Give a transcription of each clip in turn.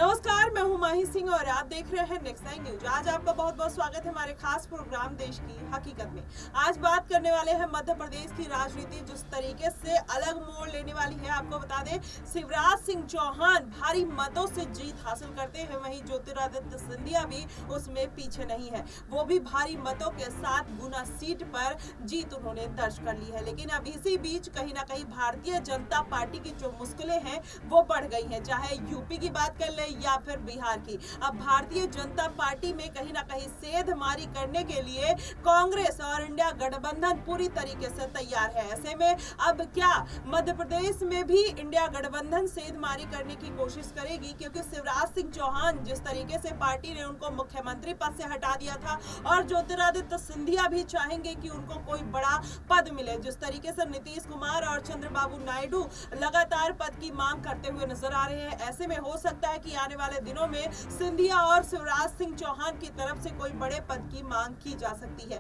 नमस्कार, मैं हूं माही सिंह और आप देख रहे हैं नेक्स्ट 9 न्यूज। आज आपका बहुत बहुत स्वागत है हमारे खास प्रोग्राम देश की हकीकत में। आज बात करने वाले हैं मध्य प्रदेश की राजनीति जिस तरीके से अलग मोड़ लेने वाली है। आपको बता दें, शिवराज सिंह चौहान भारी मतों से जीत हासिल करते हैं, वहीं ज्योतिरादित्य सिंधिया भी उसमें पीछे नहीं है। वो भी भारी मतों के साथ गुना सीट पर जीत उन्होंने दर्ज कर ली है। लेकिन अब इसी बीच कहीं ना कहीं भारतीय जनता पार्टी की जो मुश्किलें हैं वो बढ़ गई हैं, चाहे यूपी की बात कर या फिर बिहार की। अब भारतीय जनता पार्टी में कहीं ना कहीं सेंधमारी करने के लिए कांग्रेस और इंडिया गठबंधन पूरी तरीके से तैयार है। ऐसे में अब क्या मध्य प्रदेश में भी इंडिया गठबंधन सेंधमारी करने की कोशिश करेगी, क्योंकि शिवराज सिंह चौहान जिस तरीके से पार्टी ने उनको मुख्यमंत्री पद से हटा दिया था और ज्योतिरादित्य सिंधिया भी चाहेंगे कि उनको कोई बड़ा पद मिले। जिस तरीके से नीतीश कुमार और चंद्रबाबू नायडू लगातार पद की मांग करते हुए नजर आ रहे हैं, ऐसे में हो सकता है कि आने वाले दिनों में सिंधिया और शिवराज सिंह चौहान की तरफ से कोई बड़े पद की मांग की जा सकती है।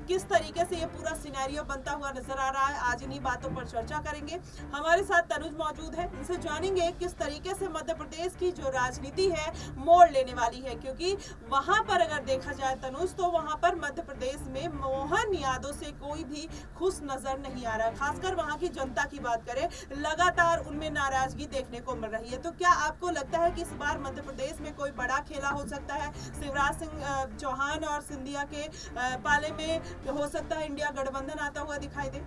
किस तरीके से ये पूरा सिनेरियो बनता हुआ नजर आ रहा है, आज इन्हीं बातों पर चर्चा करेंगे। हमारे साथ तनुज मौजूद है, इनसे जानेंगे किस तरीके से मध्य प्रदेश की जो राजनीति है मोड़ लेने वाली है। क्योंकि वहां पर अगर देखा जाए तनुज, तो वहां पर मध्य प्रदेश में मोहन यादव से कोई भी खुश नजर नहीं आ रहा। खासकर वहां की जनता की बात करें, लगातार उनमें नाराजगी देखने को मिल रही है। तो क्या आपको लगता है कि इस बार मध्य प्रदेश में कोई बड़ा खेला हो सकता है? शिवराज सिंह चौहान और सिंधिया के पाले में हो सकता है इंडिया गठबंधन आता हुआ दिखाई दे?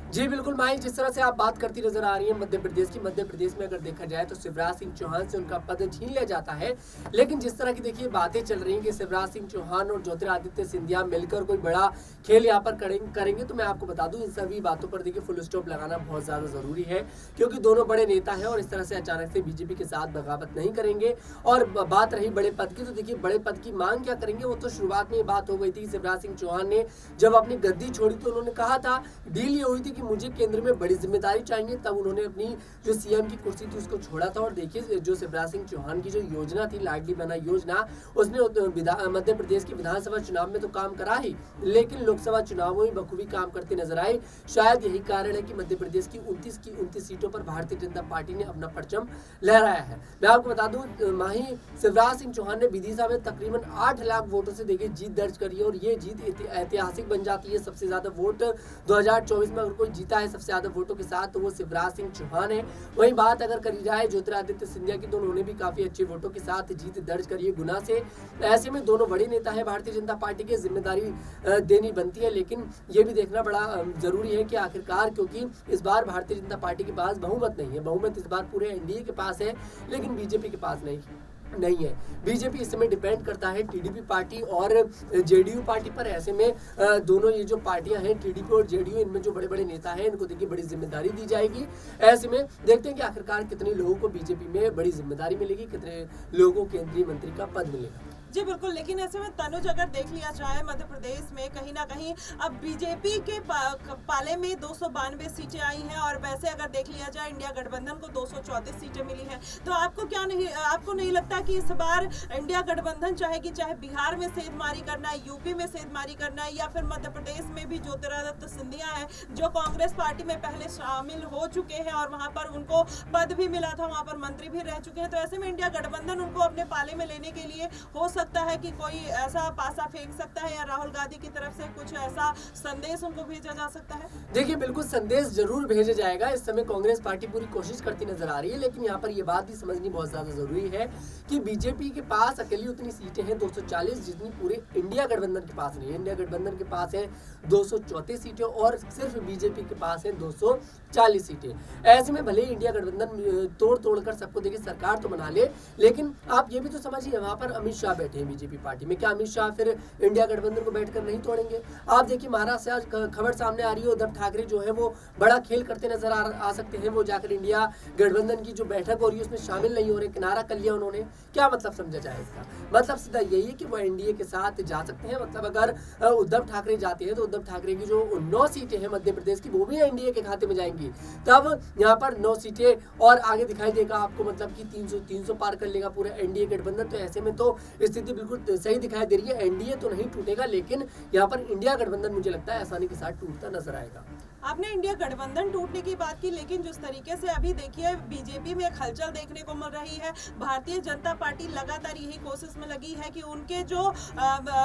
जी बिल्कुल माही, जिस तरह से आप बात करती नजर आ रही है मध्य प्रदेश की, मध्य प्रदेश में अगर देखा जाए तो शिवराज सिंह चौहान से उनका पद छीन लिया जाता है। लेकिन जिस तरह की देखिए बातें चल रही हैं कि शिवराज सिंह चौहान और ज्योतिरादित्य सिंधिया मिलकर कोई बड़ा खेल यहाँ पर करेंगे, तो मैं आपको बता दूं इन सभी बातों पर देखिए फुल स्टॉप लगाना बहुत ज्यादा जरूरी है, क्योंकि दोनों बड़े नेता हैं और इस तरह से अचानक से बीजेपी के साथ बगावत नहीं करेंगे। और बात रही बड़े पद की, तो देखिए बड़े पद की मांग क्या करेंगे, वो तो शुरुआत में ये बात हो गई थी। शिवराज सिंह चौहान ने जब अपनी गद्दी छोड़ी तो उन्होंने कहा था, डील ये हुई थी कि मुझे केंद्र में बड़ी जिम्मेदारी चाहिए, तब उन्होंने अपनी जो सीएम की कुर्सी थी उसको छोड़ा था। और देखिए जो शिवराज सिंह चौहान की जो योजना थी लाडली बहना योजना, उसने मध्य प्रदेश की विधानसभा चुनाव में तो काम करा ही, लेकिन लोकसभा चुनावों में बखूबी काम करते नजर आए। शायद यही कारण है कि मध्य प्रदेश की 29 सीटों पर भारतीय जनता पार्टी ने अपना परचम लहराया है। मैं आपको बता दूं माही, शिवराज सिंह चौहान ने विदिशा में तकरीबन 8 लाख वोटों से देखिए जीत दर्ज करी है और ये जीत ऐतिहासिक बन जाती है। सबसे ज्यादा वोट 2024 में अगर कोई जीता है सबसे ज्यादा वोटों के साथ, तो वो शिवराज सिंह चौहान है। वही बात अगर करी जाए ज्योतिरादित्य सिंधिया की, तो उन्होंने भी काफी अच्छे वोटों के साथ जीत दर्ज करी है गुना से। ऐसे में दोनों बड़े नेता है भारतीय जनता पार्टी की, जिम्मेदारी देनी बनती है। लेकिन ये भी देखना बड़ा जरूरी है कि आखिरकार, क्योंकि इस बार भारतीय जनता पार्टी के पास बहुमत नहीं है, बहुमत इस बार पूरे एनडीए के पास है, लेकिन बीजेपी के पास नहीं है। बीजेपी इस समय डिपेंड करता है टीडीपी पार्टी और जेडीयू पार्टी पर। ऐसे में दोनों ये जो पार्टियां हैं टीडीपी और जेडीयू, इनमें जो बड़े बड़े नेता हैं इनको देखिए बड़ी जिम्मेदारी दी जाएगी। ऐसे में देखते हैं कि आखिरकार कितने लोगों को बीजेपी में बड़ी जिम्मेदारी मिलेगी, कितने लोगों को केंद्रीय मंत्री का पद मिलेगा। जी बिल्कुल, लेकिन ऐसे में तनुज अगर देख लिया जाए मध्य प्रदेश में कहीं ना कहीं अब बीजेपी के पाले में 292 सीटें आई हैं और वैसे अगर देख लिया जाए इंडिया गठबंधन को 234 सीटें मिली हैं। तो आपको नहीं लगता कि इस बार इंडिया गठबंधन चाहेगी, चाहे बिहार में सेंधमारी करना है, यूपी में सेंधमारी करना है, या फिर मध्य प्रदेश में भी ज्योतिरादित्य सिंधिया है जो कांग्रेस पार्टी में पहले शामिल हो चुके हैं और वहां पर उनको पद भी मिला था, वहां पर मंत्री भी रह चुके हैं। तो ऐसे में इंडिया गठबंधन उनको अपने पाले में लेने के लिए हो सकता है कि कोई ऐसा पासा फेंक सकता है, या राहुल गांधी की तरफ से कुछ ऐसा संदेश उनको भेजा जा सकता है? देखिए बिल्कुल संदेश जरूर भेजा जाएगा। इस समय कांग्रेस पार्टी पूरी कोशिश करती नजर आ रही है, लेकिन यहाँ पर ये बात भी समझनी बहुत ज्यादा जरूरी है कि बीजेपी के पास अकेली उतनी सीटें हैं 240, जितनी पूरे इंडिया गठबंधन के पास नहीं है। इंडिया गठबंधन के पास है 234 सीटें और सिर्फ बीजेपी के पास है 240 सीटें। ऐसे में भले ही इंडिया गठबंधन तोड़ कर सबको देखिए सरकार तो बना ले, लेकिन आप ये भी तो समझिए वहां पर अमित शाह बैठे हैं बीजेपी पार्टी में, क्या अमित शाह फिर इंडिया गठबंधन को बैठकर नहीं तोड़ेंगे? आप देखिए महाराष्ट्र से आज खबर सामने आ रही है, उद्धव ठाकरे जो है वो बड़ा खेल करते नजर आ सकते हैं। वो जाकर इंडिया गठबंधन की जो बैठक हो रही है उसमें शामिल नहीं हो रहे, किनारा कर लिया उन्होंने। क्या मतलब समझा जाए इसका? मतलब सीधा यही है कि वो एनडीए के साथ जा सकते हैं। मतलब अगर उद्धव ठाकरे जाते हैं तो उद्धव ठाकरे की जो 9 सीटें हैं मध्य प्रदेश की, वो भी एनडीए के खाते में जाएंगी। तब यहाँ पर 9 सीटें और आगे दिखाई देगा आपको, मतलब कि 300 पार कर लेगा पूरा एनडीए गठबंधन। तो ऐसे में तो स्थिति बिल्कुल सही दिखाई दे रही है। एनडीए तो नहीं टूटेगा, लेकिन यहाँ पर इंडिया गठबंधन मुझे लगता है आसानी के साथ टूटता नजर आएगा। आपने इंडिया गठबंधन टूटने की बात की, लेकिन जिस तरीके से अभी देखिए बीजेपी में एक हलचल देखने को मिल रही है, भारतीय जनता पार्टी लगातार यही कोशिश में लगी है कि उनके जो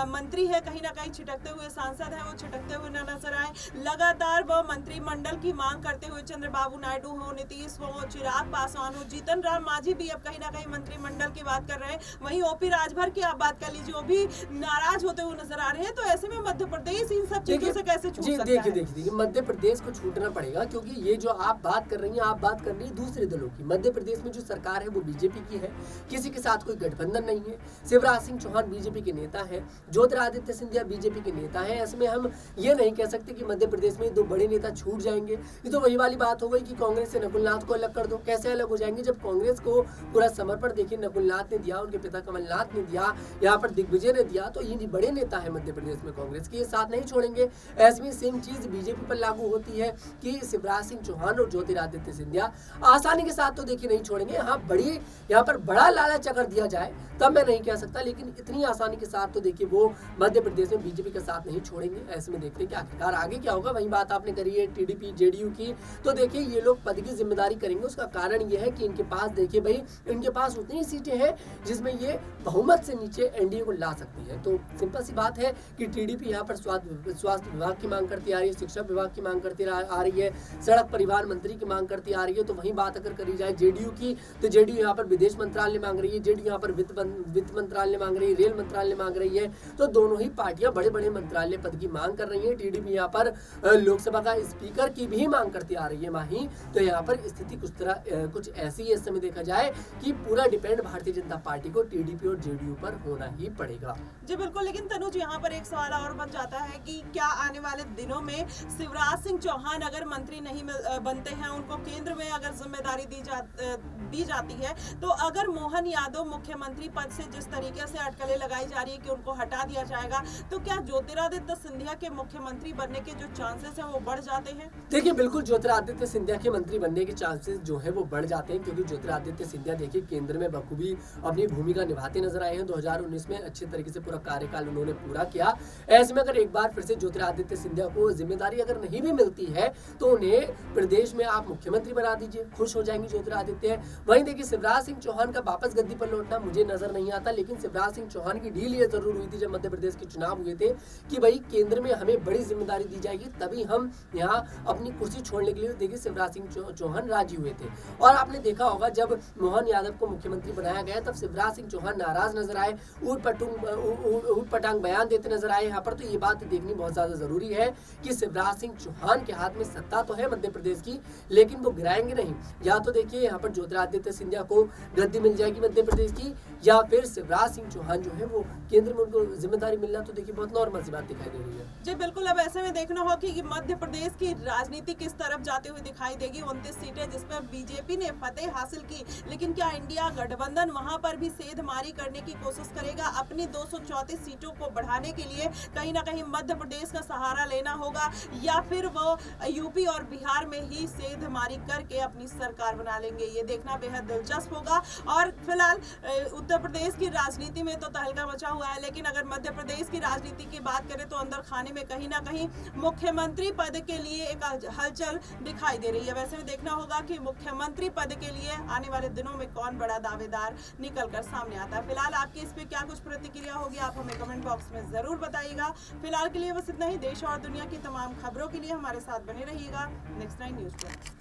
मंत्री है कहीं ना कहीं छिटकते हुए, सांसद है वो छिटकते हुए न नजर आए। लगातार वह मंत्रिमंडल की मांग करते हुए चंद्रबाबू नायडू हो, नीतीश हो, चिराग पासवान हो, जीतन राम मांझी भी अब कहीं ना कहीं मंत्रिमंडल की बात कर रहे हैं। वहीं ओपी राजभर की आप बात कर लीजिए, वो भी नाराज होते हुए नजर आ रहे हैं। तो ऐसे में मध्य प्रदेश इन सब चीजों से कैसे छूट सकता है? देखिए मध्य प्रदेश को छूटना पड़ेगा, क्योंकि ये जो आप बात कर रही हैं, आप बात कर रही हैं दूसरे दलों की। मध्य प्रदेश में जो सरकार है वो बीजेपी की है, किसी के साथ कोई गठबंधन नहीं है। शिवराज सिंह चौहान बीजेपी के नेता है, ज्योतिरादित्य सिंधिया बीजेपी के नेता है। ऐसे में हम ये नहीं कह सकते कि मध्य प्रदेश में दो बड़े नेता छूट जाएंगे। ये तो वही वाली बात हो गई कि कांग्रेस से नकुलनाथ को अलग कर दो। कैसे अलग हो जाएंगे जब कांग्रेस को पूरा समर्पण देखिए नकुलनाथ ने दिया, उनके पिता कमलनाथ ने दिया, यहाँ पर दिग्विजय ने दिया। तो ये बड़े नेता है मध्य प्रदेश में कांग्रेस के, ये साथ नहीं छोड़ेंगे। ऐसे में सेम चीज बीजेपी पर लागू होती है कि शिवराज सिंह चौहान और ज्योतिरादित्य सिंधिया आसानी के साथ तो देखिए नहीं छोड़ेंगे। हाँ, बड़ी यहाँ पर बड़ा लालच अगर दिया जाए तब मैं नहीं कह सकता, लेकिन इतनी आसानी के साथ तो देखिए वो मध्य प्रदेश में बीजेपी के साथ नहीं छोड़ेंगे। ऐसे में देखते हैं कि आखिरकार आगे क्या होगा। वही बात आपने करी है टीडीपी जेडीयू की, तो देखिए ये लोग पद की जिम्मेदारी करेंगे। उसका कारण ये है कि इनके पास देखिए भाई, इनके पास उतनी सीटें हैं जिसमें ये बहुमत से नीचे एनडीए को ला सकती है। तो सिंपल सी बात है कि टीडीपी यहाँ पर स्वास्थ्य विभाग की मांग करती आ रही है, शिक्षा विभाग की मांग करती आ रही है, सड़क परिवहन मंत्री की मांग करती आ रही है। तो वही बात अगर करी जाए जेडीयू की, तो जेडीयू यहाँ पर विदेश मंत्रालय मांग रही है, जेडीयू यहाँ पर वित्त मंत्रालय मांग रही है, रेल मंत्रालय मांग रही है। तो दोनों ही पार्टियां बड़े बड़े मंत्रालय पद की मांग कर रही है। टीडीपी यहाँ पर लोकसभा का स्पीकर की भी मांग करती आ रही है माही। तो यहाँ पर स्थिति कुछ ऐसी है इस समय देखा जाए कि पूरा डिपेंड भारतीय जनता पार्टी को टीडीपी और जेडीयू पर होना ही पड़ेगा। जी बिल्कुल, लेकिन तनुज यहाँ पर एक सवाल और बन जाता है कि क्या आने वाले दिनों में शिवराज सिंह चौहान अगर मंत्री नहीं बनते हैं, उनको केंद्र में अगर जिम्मेदारी दी जाती है, तो अगर मोहन यादव मुख्यमंत्री पद से जिस तरीके से अटकलें लगाई जा रही है कि उनको हटा दिया जाएगा, तो क्या ज्योतिरादित्य सिंधिया के मुख्यमंत्री बनने के जो चांसेस हैं वो बढ़ जाते हैं? देखिए बिल्कुल ज्योतिरादित्य सिंधिया के मंत्री बनने के चांसेस जो है वो बढ़ जाते हैं, क्योंकि ज्योतिरादित्य सिंधिया देखिए केंद्र में बखूबी अपनी भूमिका निभाते नजर आए हैं। 2019 में अच्छे तरीके से पूरा कार्यकाल उन्होंने पूरा किया। ऐसे में अगर एक बार फिर से ज्योतिरादित्य सिंधिया को जिम्मेदारी अगर नहीं भी मिलती है तो उन्हें प्रदेश में आप मुख्यमंत्री बना दीजिए, खुश हो जाएंगे ज्योतिरादित्य। वहीं देखिए शिवराज सिंह चौहान का वापस गद्दी पर लौटना मुझे नजर नहीं आता, लेकिन शिवराज सिंह चौहान की डील ये जरूर हुई थी जब मध्य प्रदेश के चुनाव हुए थे कि भाई केंद्र में हमें बड़ी जिम्मेदारी दी जाएगी, तभी हम यहाँ अपनी कुर्सी छोड़ने के लिए देखिए शिवराज सिंह चौहान राजी हुए थे। और आपने देखा होगा जब मोहन यादव को मुख्यमंत्री बनाया गया तब शिवराज सिंह चौहान नाराज नजर आए, ऊट पटांग बयान देते नजर आए। यहाँ पर तो ये बात देखनी बहुत ज्यादा जरूरी है कि शिवराज सिंह चौहान के हाथ में सत्ता तो है मध्य प्रदेश की, लेकिन वो गिराएंगे नहीं। या तो देखिए यहाँ पर ज्योतिरादित्य सिंधिया को गद्दी मिल जाएगी मध्य प्रदेश की, या फिर शिवराज सिंह चौहान जो है वो केंद्र में उनको जिम्मेदारी मिलना तो देखिए बहुत नॉर्मल सी बात दिखाई दे रही है। जी बिल्कुल, अब ऐसे में देखना होगा कि मध्य प्रदेश की राजनीति किस तरफ जाती हुई दिखाई देगी। 29 सीटें जिसमें बीजेपी ने फतेह हासिल की, लेकिन क्या इंडिया गठबंधन वहां पर भी सेधमारी करने की कोशिश करेगा? अपनी 234 सीटों को बढ़ाने के लिए कहीं ना कहीं मध्य प्रदेश का सहारा लेना होगा, या फिर वो यूपी और बिहार में ही सेधमारी करके अपनी सरकार बना लेंगे? ये देखना बेहद दिलचस्प होगा। और फिलहाल उत्तर प्रदेश की राजनीति में तो तहलका मचा हुआ है, लेकिन अगर मध्य प्रदेश की राजनीति की बात करें तो अंदर खाने में कहीं ना कहीं मुख्यमंत्री पद के लिए एक हलचल दिखाई दे रही है। वैसे भी देखना होगा कि मुख्यमंत्री पद के लिए आने वाले दिनों में कौन बड़ा दावेदार निकल कर सामने आता है। फिलहाल आपकी इस पे क्या कुछ प्रतिक्रिया होगी आप हमें कमेंट बॉक्स में जरूर बताइएगा। फिलहाल के लिए बस इतना ही। देश और दुनिया की तमाम खबरों के लिए हमारे साथ बने रहिएगा नेक्स्ट 9 न्यूज पर।